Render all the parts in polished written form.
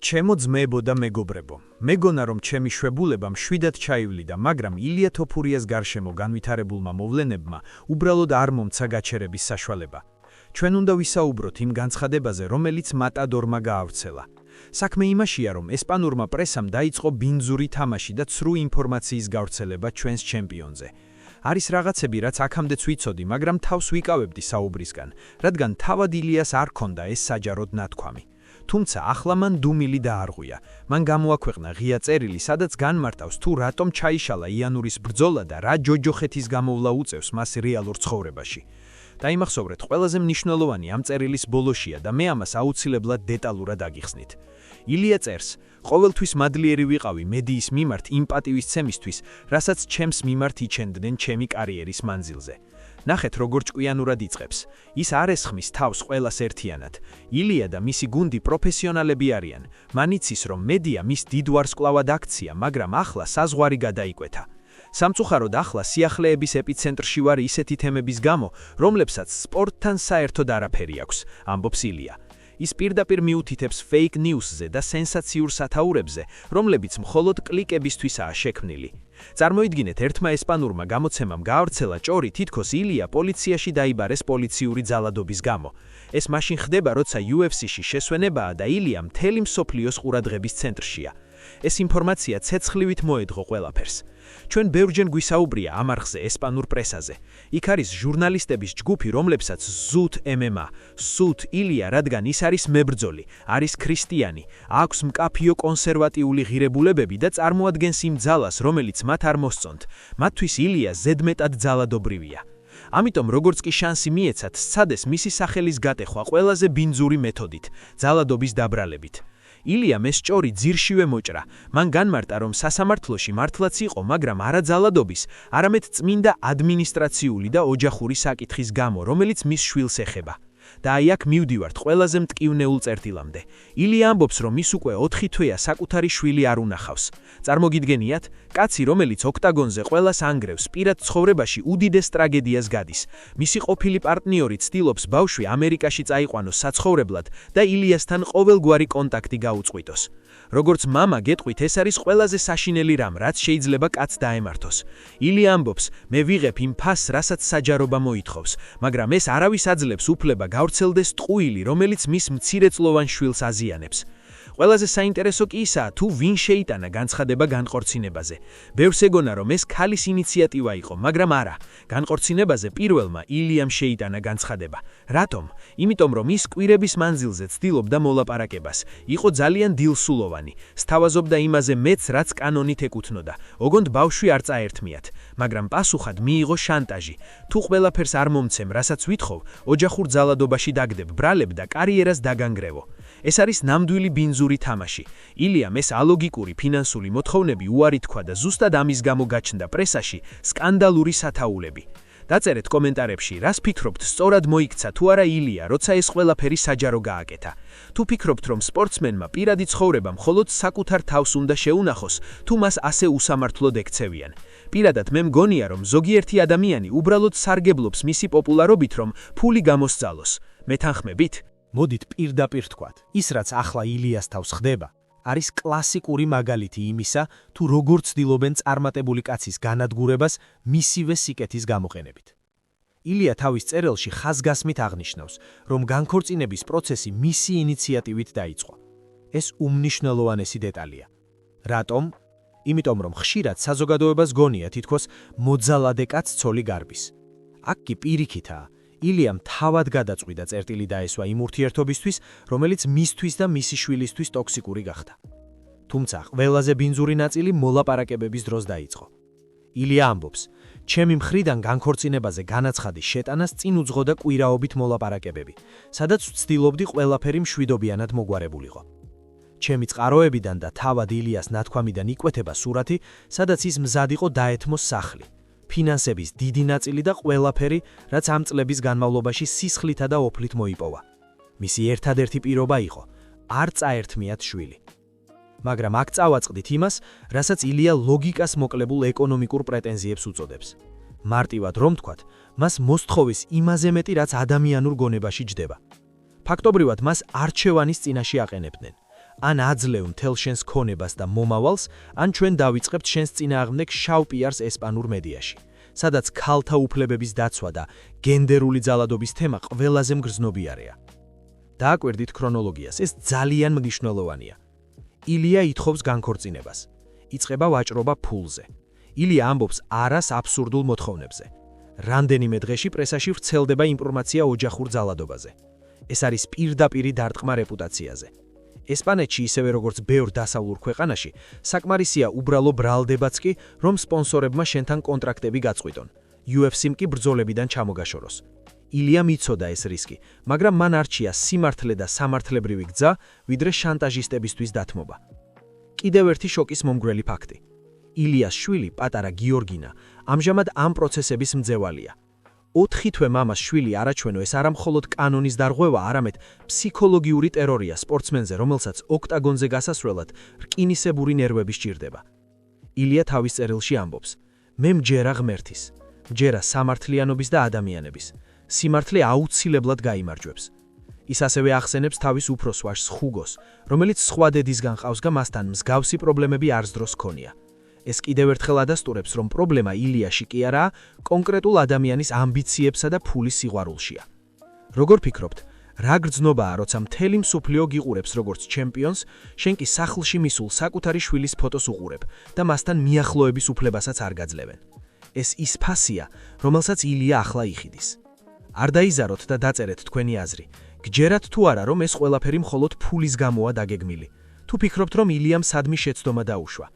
ჩემო ძმებო და მეგობრებო, მეგონა რომ ჩემი შვებულება მშვიდად ჩაივლიდა, მაგრამ ილია თოფურიას გარშემო განვითარებულმა მოვლენებმა უბრალოდ არ მომცა გაჩერების საშუალება. ჩვენ უნდა ვისაუბროთ იმ განცხადებაზე, რომელიც მატადორმა გაავრცელა. საქმე იმაშია, რომ ესპანურმა პრესამ დაიწყო ბინძური თამაში და ცრუ ინფორმაციის გავრცელება ჩვენს ჩემპიონზე. არის რაღაცები, რაც აქამდეც ვიცოდი, მაგრამ თავს ვიკავებდი საუბრისგან, რადგან თავად ილიას არ ქონდა ეს საჯაროდ ნათქვამი. თუმცა ახლა მან დუმილი დაარღვია. მან გამოაქვეყნა ღია წერილი, სადაც განმარტავს თუ რატომ ჩაიშალა იანურის ბრძოლა და რა ჯოჯოხეთის გამოვლა უწევს მას რეალურ ცხოვრებაში. დაიმახსოვრეთ, ყველაზე მნიშვნელოვანი ამ წერილის ბოლოშია და მე ამას აუცილებლად დეტალურად აგიხსნით. ილია წერს: ყოველთვის მადლიერი ვიყავი მედიის მიმართ იმ პატივისცემისთვის, რასაც ჩემს მიმართ იჩენდნენ ჩემი კარიერის მანძილზე. ნახეთ, როგორ ჭკვიანურად იწყებს. ის არ ესხმის თავს ყველას ერთიანად. ილია და მისი გუნდი პროფესიონალები არიან. მან იცის, რომ მედია მის დიდ ვარსკვლავად აქცია, მაგრამ ახლა საზღვარი გადაიკვეთა. სამწუხაროდ ახლა სიახლეების ეპიცენტრში ვარ ისეთი თემების გამო, რომლებსაც სპორტთან საერთოდ არაფერი აქვს, ამბობს ილია. ის პირდაპირ მიუთითებს fake news-ზე და სენსაციურ სათაურებზე, რომლებიც მხოლოდ კლიკებისთვისაა შექმნილი. წარმოიდგინეთ, ერთმა ესპანურმა გამოცემამ გაავრცელა ჭორი, თითქოს ილია პოლიციაში დაიბარეს პოლიციური ძალადობის გამო. ეს მაშინ ხდება, როცა UFC-ში შესვენებაა და ილია მთელი მსოფლიოს ყურადღების ცენტრშია. ეს ინფორმაცია ცეცხლივით მოედღო ყველაფერს. ჩვენ ბევრჯერ გვისაუბრია ამ არხზე ესპანურ პრესაზე. იქ არის ჟურნალისტების ჯგუფი, რომლებსაც ზუთ MMA, სუთ ილია, რადგან ის არის მებრძოლი, არის ქრისტიანი, აქვს მკაფიო კონსერვატიული ღირებულებები და წარმოადგენს იმ ძალას, რომელიც მათ არ მოსწონთ. მათთვის ილია ზედმეტად ძალადობრივია. ამიტომ როგორც კი შანსი მიეცათ, სცადეს მისი სახელის გატეხვა ყველაზე ბინძური მეთოდით, ძალადობის დაბრალებით. ილიამ ეს ჭორი ძირშივე მოჭრა. მან განმარტა, რომ სასამართლოში მართლაც იყო, მაგრამ არა ძალადობის, არამედ წმინდა ადმინისტრაციული და ოჯახური საკითხის გამო, რომელიც მის შვილს ეხება. და აი აქ მივდივართ ყველაზე მტკივნეულ წერტილამდე. ილია ამბობს, რომ ის უკვე 4 თვეა საკუთარი შვილი არ უნახავს. წარმოგიდგენიათ, კაცი, რომელიც ოქტაგონზე ყველას ანგრევს, პირად ცხოვრებაში უდიდეს ტრაგედიას გადის. მისი ყოფილი პარტნიორი ცდილობს ბავშვი ამერიკაში წაიყვანოს საცხოვრებლად და ილიასთან ყოველგვარი კონტაქტი გაუწყვიტოს. როგორც მამა გეტყვით, ეს არის ყველაზე საშინელი რამ, რაც შეიძლება კაცს დაემართოს. ილია ამბობს, მე ვიღებ იმ ფასს, რასაც საჯარობა მოითხოვს, მაგრამ ეს არავის აძლევს უფლება გავრცელდეს ტყუილი, რომელიც მის მცირეწლოვან შვილს აზიანებს. ყველაზე საინტერესო კი ისაა, თუ ვინ შეიტანა განცხადება განხორციელებაზე. ბევრს ეგონა, რომ ეს ქალის ინიციატივა იყო, მაგრამ არა. განხორციელებაზე პირველმა ილიამ შეიტანა განცხადება. რატომ? იმიტომ, რომ ის კვირების მანძილზე ცდილობდა მოლაპარაკებას. იყო ძალიან დილსულოვანი. სთავაზობდა იმაზე მეც, რაც კანონით ეკუთვნოდა. ოღონდ ბავშვი არ წაერთმიათ. მაგრამ პასუხად მიიღო შანტაჟი. თუ ყველაფერს არ მომცემ, რასაც ვითხოვ, ოჯახურ ძალადობაში დაგდებ, ბრალებ და კარიერას დაგანგრევო. ეს არის ნამდვილი ბინძური თამაში. ილიამ ეს ალოგიკური ფინანსური მოთხოვნები უარი თქვა და ზუსტად ამის გამო გაჩნდა პრესაში სკანდალური სათაურები. დაწერეთ კომენტარებში, რას ფიქრობთ, სწორად მოიქცა თუ არა ილია, როცა ეს ყველაფერი საჯარო გააკეთა. თუ ფიქრობთ, რომ სპორტსმენმა პირადი ცხოვრება მხოლოდ საკუთარ თავს უნდა შეუნახოს, თუ მას ასე უსამართლოდ ექცევიან. პირადად მე მგონია, რომ ზოგიერთი ადამიანი უბრალოდ სარგებლობს მისი პოპულარობით, რომ ფული გამოსწალოს. მეთანხმებით? მოდით პირდაპირ თქვათ, ის რაც ახლა ილიას თავს ხდება, არის კლასიკური მაგალითი იმისა, თუ როგორ ცდილობენ წარმატებული კაცის განადგურებას მისივე სიკეთის გამოყენებით. ილია თავის წერილში ხაზგასმით აღნიშნავს, რომ განქორწინების პროცესი მისი ინიციატივით დაიწყო. ეს უმნიშვნელოვანესი დეტალია. რატომ? იმიტომ, რომ ხშირად საზოგადოებას გონია თითქოს მოძალადე კაცს ცოლი გარბის. აქ კი პირიქითაა. ილიამ თავად გადაწყვიტა წერტილი დაესვა იმ ურთიერთობისთვის, რომელიც მისთვის და მისი შვილისთვის ტოქსიკური გახდა. თუმცა ყველაზე ბინძური ნაწილი მოლაპარაკებების დროს დაიწყო. ილია ამბობს, ჩემი მხრიდან განქორწინებაზე განაცხადის შეტანას წინ უძღოდა კვირაობით მოლაპარაკებები, სადაც ვცდილობდი ყველაფერი მშვიდობიანად მოგვარებულიყო. ჩემი წყაროებიდან და თავად ილიას ნათქვამიდან იკვეთება სურათი, სადაც ის მზად იყო დაეთმოს სახლი. ფინანსების დიდი ნაწილი და ყველაფერი, რაც ამ წლების განმავლობაში სისხლითა და ოფლით მოიპოვა. მისი ერთადერთი პირობა იყო, არ წაერთმიათ შვილი. მაგრამ აქ წავაწყდით იმას, რასაც ილია ლოგიკას მოკლებულ ეკონომიკურ პრეტენზიებს უწოდებს. მარტივად რომ თქვათ, მას მოსთხოვის იმაზე მეტი, რაც ადამიანურ გონებაში ჯდება. ფაქტობრივად მას არჩევანის წინაშე აყენებდნენ. ან აძლევ მთელ შენს ქონებას და მომავალს, ან ჩვენ დავიწყებთ შენს წინააღმდეგ შავ პიარს ესპანურ მედიაში, სადაც ქალთა უფლებების დაცვა და გენდერული ძალადობის თემა ყველაზე მგრძნობიარეა. დააკვირდით ქრონოლოგიას, ეს ძალიან მნიშვნელოვანია. ილია ითხოვს განქორწინებას. იწყება ვაჭრობა ფულზე. ილია ამბობს არას აბსურდულ მოთხოვნებზე. რამდენიმე დღეში პრესაში ვრცელდება ინფორმაცია ოჯახურ ძალადობაზე. ეს არის პირდაპირი დარტყმა რეპუტაციაზე. ესპანეთში, ისევე როგორც ბევრ დასავლურ ქვეყანაში, საკმარისია უბრალო ბრალდებაც კი, რომ სპონსორებმა შენთან კონტრაქტები გაწყვიტონ. UFC-მ კი ბრძოლებიდან ჩამოგაშოროს. ილიამ იცოდა ეს რისკი, მაგრამ მან არჩია სიმართლე და სამართლებრივი გზა, ვიდრე შანტაჟისტებისთვის დათმობა. კიდევ ერთი შოკის მომგვრელი ფაქტი. ილიას შვილი, პატარა გიორგინა, ამჟამად ამ პროცესების მძევალია. 4 თვე მამას შვილი არაჩვენო ეს არა მხოლოდ კანონის დარღვევა, არამედ ფსიქოლოგიური ტერორია სპორტსმენზე, რომელსაც ოქტაგონზე გასასვლელად რკინისებური ნერვები სჭირდება. ილია თავის წერილში ამბობს: მე მჯერა ღმერთის, მჯერა სამართლიანობის და ადამიანების. სიმართლე აუცილებლად გაიმარჯვებს. ის ასევე ახსენებს თავის უფროს ვაჟს ხუგოს, რომელიც სხვა დედისგან ყავს და მასთან მსგავსი პრობლემები არც დროს ჰქონია. ეს კიდევ ერთხელ ადასტურებს, რომ პრობლემა ილიაში კი არაა, კონკრეტულ ადამიანის ამბიციებსა და ფულის სიყვარულშია. როგორ ფიქრობთ, რა გრძნობაა, როცა მთელი მსოფლიო გიყურებს როგორც ჩემპიონს, შენ კი სახლში მისულ საკუთარი შვილის ფოტოს უყურებ და მასთან მიახლოების უფლებასაც არ გაძლევენ. ეს ის ფასია, რომელსაც ილია ახლა იხიდის. არ დაიზაროთ და დაწერეთ თქვენი აზრი. გჯერათ თუ არა, რომ ეს ყველაფერი მხოლოდ ფულის გამოა დაგეგმილი. თუ ფიქრობთ, რომ ილიამ სადმი შეცდომა დაუშვა.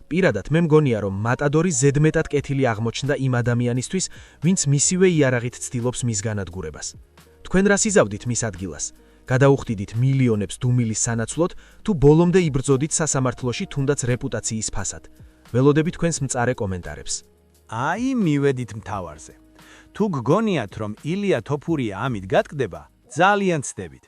პირადად მე მგონია, რომ მატადორი ზედმეტად კეთილი აღმოჩნდა იმ ადამიანისთვის, ვინც მისივე იარაღით ცდილობს მის განადგურებას. თქვენ რას იზავდით მის ადგილას? გადაუხდიდით მილიონებს დუმილის სანაცვლოდ, თუ ბოლომდე იბრძოდით სასამართლოში თუნდაც რეპუტაციის ფასად? ველოდები თქვენს მწარე კომენტარებს. აი, მივედით მთავარზე. თუ გგონიათ, რომ ილია თოფურია ამით გატკდება, ძალიან ცდებით.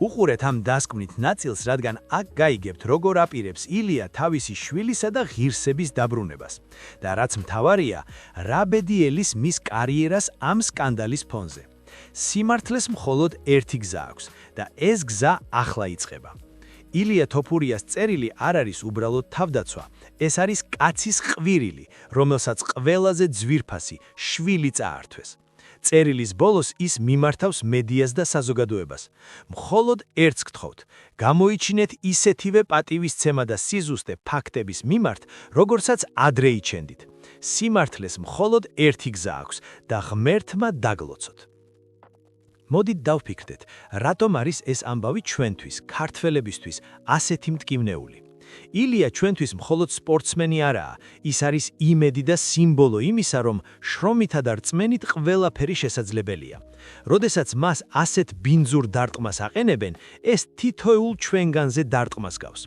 უყურეთ ამ დასკვნით ნაწილს, რადგან აქ გაიგებთ, როგორ აპირებს ილია თავისი შვილისა და ღირსების დაბრუნებას. და რაც მთავარია, რა ბედიელის მის კარიერას ამ სკანდალის ფონზე. სიმართლეს მხოლოდ ერთი გზა აქვს და ეს გზა ახლა იწყება. ილია თოფურიას წერილი არ არის უბრალოდ თავდაცვა, ეს არის კაცის ყვირილი, რომელსაც ყველაზე ძვირფასი შვილი წაართვეს. წერილის ბოლოს ის მიმართავს მედიას და საზოგადოებას. მხოლოდ ერთს გთხოვთ, გამოიჩინეთ ისეთივე პატივისცემა და სიზუსტე ფაქტების მიმართ, როგორცაც ადრე იჩენდით. სიმართლეს მხოლოდ ერთი გზა აქვს და ღმერთმა დაგლოცოთ. მოდით დავფიქრდეთ, რატომ არის ეს ამბავი ჩვენთვის, ქართველებისთვის, ასეთი მტკივნეული. ილია ჩვენთვის მხოლოდ სპორტსმენი არაა, ის არის იმედი და სიმბოლო იმისა, რომ შრომითა და რწმენით ყველაფერი შესაძლებელია. როდესაც მას ასეთ ბინძურ დარტყმას აყენებენ, ეს თითოეულ ჩვენგანზე დარტყმას გავს.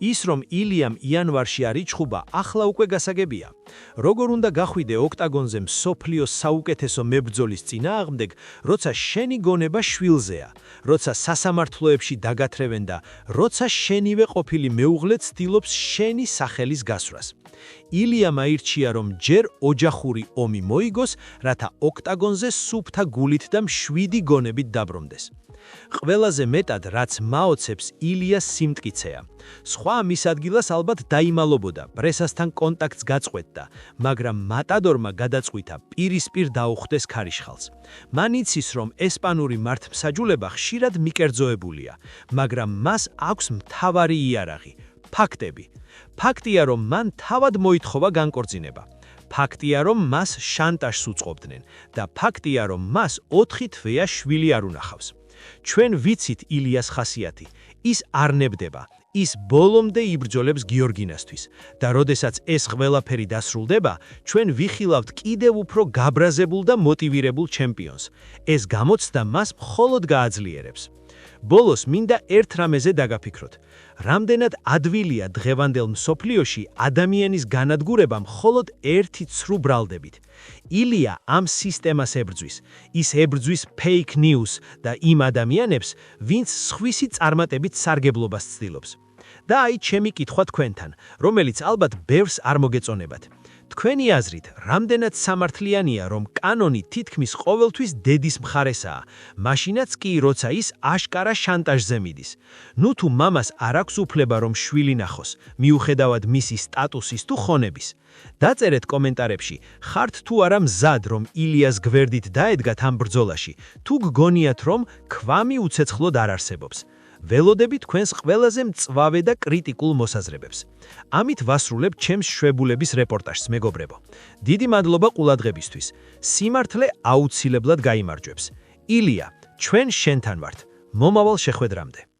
ის, რომ ილიამ იანვარში არ იჩხუბა, ახლა უკვე გასაგებია. როგორ უნდა გახვიდე ოქტაგონზე მსოფლიოს საუკეთესო მებრძოლის წინააღმდეგ, როცა შენი გონება შვილზეა, როცა სასამართლოებში დაგათრევენ და როცა შენივე ყოფილი მეუღლე ცდილობს შენი სახელის გასვრას. ილიამ აირჩია, რომ ჯერ ოჯახური ომი მოიგოს, რათა ოქტაგონზე სუფთა გულით და მშვიდი გონებით დაბრუნდეს. ყველაზე მეტად, რაც მაოცებს ილიას სიმტკიცეა. სხვა მის ადგილას ალბათ დაიმალობოდა, პრესასთან კონტაქტს გაწყვეტდა, მაგრამ მატადორმა გადაწყვიტა პირისპირ დაუხდეს ქარიშხალს. მან იცის, რომ ესპანური მართლმსაჯულება ხშირად მიკერძოებულია, მაგრამ მას აქვს მთავარი იარაღი, ფაქტები. ფაქტია, რომ მან თავად მოითხოვა განკორწინება. ფაქტია, რომ მას შანტაჟს უწყობდნენ და ფაქტია, რომ მას 4 თვეა შვილი არ უნახავს. ჩვენ ვიცით ილიას ხასიათი, ის არ ნებდება, ის ბოლომდე იბრძოლებს გიორგინასთვის და როდესაც ეს ყველაფერი დასრულდება, ჩვენ ვიხილავთ კიდევ უფრო გაბრაზებულ და მოტივირებულ ჩემპიონს. ეს გამოცდა მას მხოლოდ გააძლიერებს. ბოლოს მინდა ერთ რამეზე დაგაფიქროთ. რამდენად ადვილია დღევანდელ მსოფლიოში ადამიანის განადგურება მხოლოდ ერთი ცრუ ბრალდებით. ილია ამ სისტემას ებრძვის, ის ებრძვის fake news და იმ ადამიანებს, ვინც სხვისი წარმატებით სარგებლობას ცდილობს. და აი ჩემი კითხვა თქვენთან, რომელიც ალბათ ბევრს არ მოგეწონებათ. თქვენი აზრით, რამდენად სამართლიანია, რომ კანონი თითქმის ყოველთვის დედის მხარესაა, მაშინაც კი, როცა ის აშკარა შანტაჟზე მიდის. ნუ თუ მამას არ აქვს უფლება, რომ შვილი ნახოს, მიუხედავად მისი სტატუსის თუ ხონების. დაწერეთ კომენტარებში, ხართ თუ არა მზად, რომ ილიას გვერდით დაედგათ ამ ბრძოლაში, თუ გგონიათ, რომ ქვამი უცეცხლოდ არ არსებობს. ველოდებით თქვენს ყველაზე მწვავე და კრიტიკულ მოსაზრებებს. ამით ვასრულებ ჩემს შვებულების რეპორტაჟს, მეგობრებო. დიდი მადლობა ყურადღებისთვის. სიმართლე აუცილებლად გაიმარჯვებს. ილია, ჩვენ შენთან ვართ. მომავალ შეხვედრამდე.